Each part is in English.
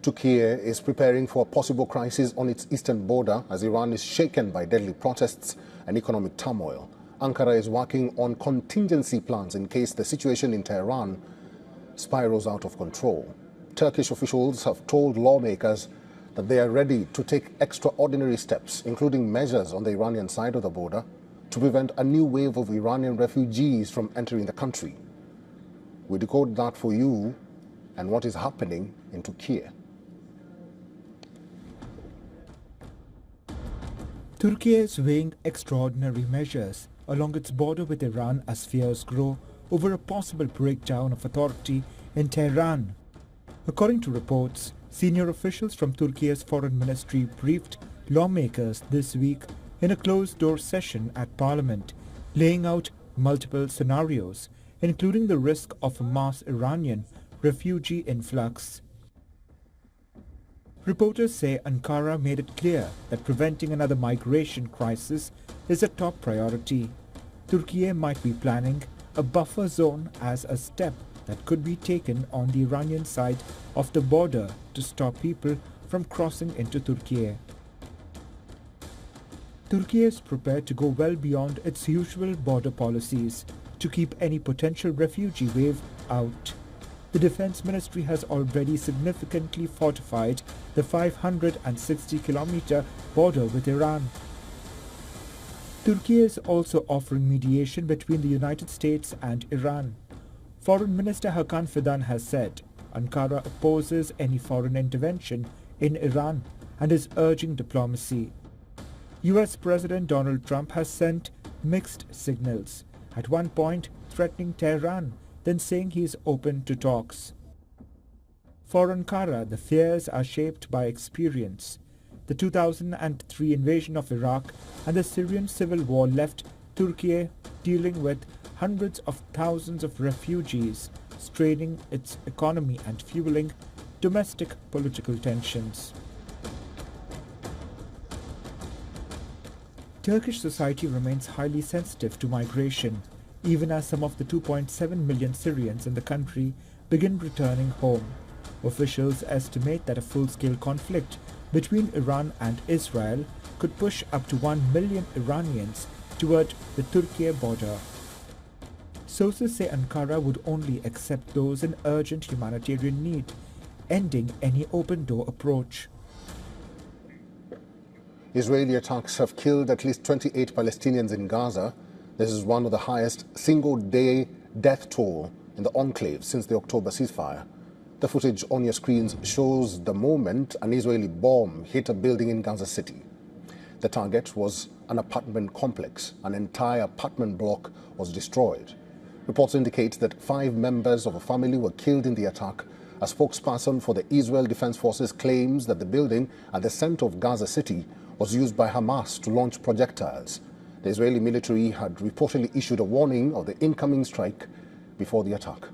Turkey is preparing for a possible crisis on its eastern border as Iran is shaken by deadly protests and economic turmoil. Ankara is working on contingency plans in case the situation in Tehran spirals out of control. Turkish officials have told lawmakers that they are ready to take extraordinary steps, including measures on the Iranian side of the border, to prevent a new wave of Iranian refugees from entering the country. We decode that for you and what is happening in Turkey. Turkey is weighing extraordinary measures along its border with Iran as fears grow over a possible breakdown of authority in Tehran. According to reports, senior officials from Turkey's foreign ministry briefed lawmakers this week in a closed-door session at Parliament, laying out multiple scenarios, including the risk of a mass Iranian refugee influx. Reporters say Ankara made it clear that preventing another migration crisis is a top priority. Turkey might be planning a buffer zone as a step that could be taken on the Iranian side of the border to stop people from crossing into Turkey. Turkey is prepared to go well beyond its usual border policies to keep any potential refugee wave out. The Defense Ministry has already significantly fortified the 560-kilometer border with Iran. Turkey is also offering mediation between the United States and Iran. Foreign Minister Hakan Fidan has said Ankara opposes any foreign intervention in Iran and is urging diplomacy. US President Donald Trump has sent mixed signals, at one point threatening Tehran, then saying he is open to talks. For Ankara, the fears are shaped by experience. The 2003 invasion of Iraq and the Syrian civil war left Turkey dealing with hundreds of thousands of refugees, straining its economy and fueling domestic political tensions. Turkish society remains highly sensitive to migration, even as some of the 2.7 million Syrians in the country begin returning home. Officials estimate that a full-scale conflict between Iran and Israel could push up to 1 million Iranians toward the Turkey border. Sources say Ankara would only accept those in urgent humanitarian need, ending any open-door approach. Israeli attacks have killed at least 28 Palestinians in Gaza. This is one of the highest single-day death toll in the enclave since the October ceasefire. The footage on your screens shows the moment an Israeli bomb hit a building in Gaza City. The target was an apartment complex. An entire apartment block was destroyed. Reports indicate that 5 members of a family were killed in the attack. A spokesperson for the Israel Defense Forces claims that the building at the center of Gaza City was used by Hamas to launch projectiles. The Israeli military had reportedly issued a warning of the incoming strike before the attack.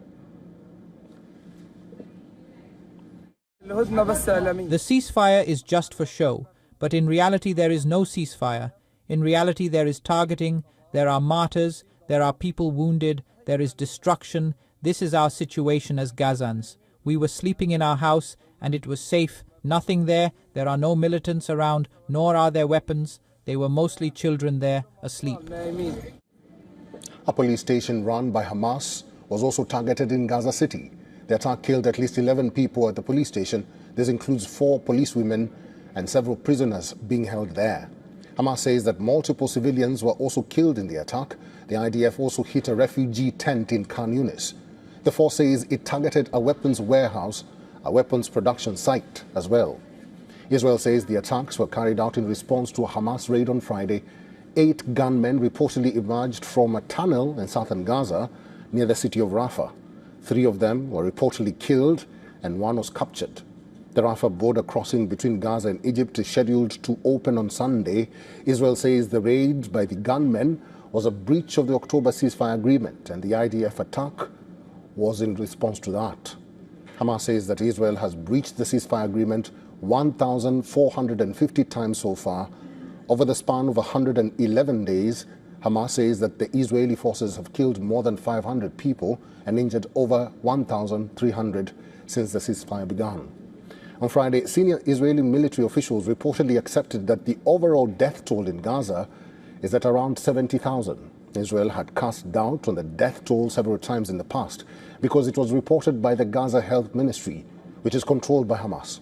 The ceasefire is just for show, but in reality there is no ceasefire. In reality there is targeting, there are martyrs, there are people wounded, there is destruction. This is our situation as Gazans. We were sleeping in our house and it was safe, nothing there, there are no militants around, nor are there weapons. They were mostly children there, asleep. A police station run by Hamas was also targeted in Gaza City. The attack killed at least 11 people at the police station. This includes 4 policewomen and several prisoners being held there. Hamas says that multiple civilians were also killed in the attack. The IDF also hit a refugee tent in Khan Yunis. The force says it targeted a weapons warehouse, a weapons production site as well. Israel says the attacks were carried out in response to a Hamas raid on Friday. 8 gunmen reportedly emerged from a tunnel in southern Gaza near the city of Rafah. 3 of them were reportedly killed and 1 was captured. The Rafah border crossing between Gaza and Egypt is scheduled to open on Sunday. Israel says the raid by the gunmen was a breach of the October ceasefire agreement and the IDF attack was in response to that. Hamas says that Israel has breached the ceasefire agreement 1,450 times so far. Over the span of 111 days, Hamas says that the Israeli forces have killed more than 500 people and injured over 1,300 since the ceasefire began. On Friday, senior Israeli military officials reportedly accepted that the overall death toll in Gaza is at around 70,000. Israel had cast doubt on the death toll several times in the past because it was reported by the Gaza Health Ministry, which is controlled by Hamas.